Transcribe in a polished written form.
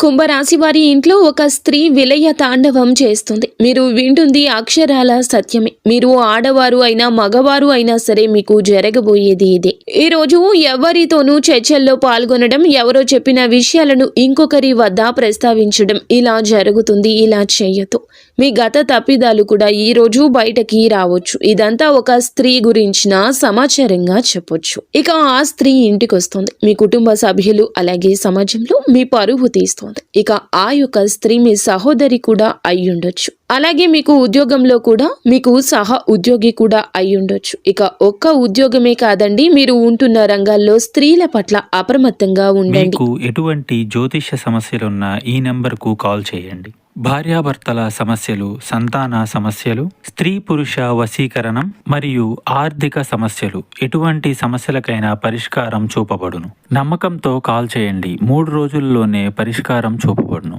కుంభరాశి వారి ఇంట్లో ఒక స్త్రీ విలయ తాండవం చేస్తుంది. మీరు వింటుంది అక్షరాల సత్యమే. మీరు ఆడవారు అయినా మగవారు అయినా సరే మీకు జరగబోయేది ఇదే. ఈ రోజు ఎవరితోనూ చర్చల్లో పాల్గొనడం, ఎవరో చెప్పిన విషయాలను ఇంకొకరి వద్ద ప్రస్తావించడం ఇలా జరుగుతుంది. ఇలా చేయొద్దు. మీ గత తప్పిదాలు కూడా ఈ రోజు బయటకి రావచ్చు. ఇదంతా ఒక స్త్రీ గురించిన సమాచారంగా చెప్పొచ్చు. ఇక ఆ స్త్రీ ఇంటికి వస్తుంది. మీ కుటుంబ సభ్యులు అలాగే సమాజంలో మీ పరువు తీస్తుంది. ఇక ఆ యొక్క స్త్రీ మీ సహోదరి కూడా అయ్యుండొచ్చు. అలాగే మీకు ఉద్యోగంలో కూడా మీకు సహ ఉద్యోగి కూడా అయ్యుండొచ్చు. ఇక ఒక్క ఉద్యోగమే కాదండి, మీరు ఉంటున్న రంగాల్లో స్త్రీల పట్ల అప్రమత్తంగా ఉండండి. మీకు ఎటువంటి జ్యోతిష్య సమస్యలున్నా ఈ నెంబర్కు కాల్ చేయండి. భార్యాభర్తల సమస్యలు, సంతాన సమస్యలు, స్త్రీ పురుష వశీకరణం మరియు ఆర్థిక సమస్యలు, ఎటువంటి సమస్యలకైనా పరిష్కారం చూపబడును. నమ్మకంతో కాల్ చేయండి. 3 రోజుల్లోనే పరిష్కారం చూపబడును.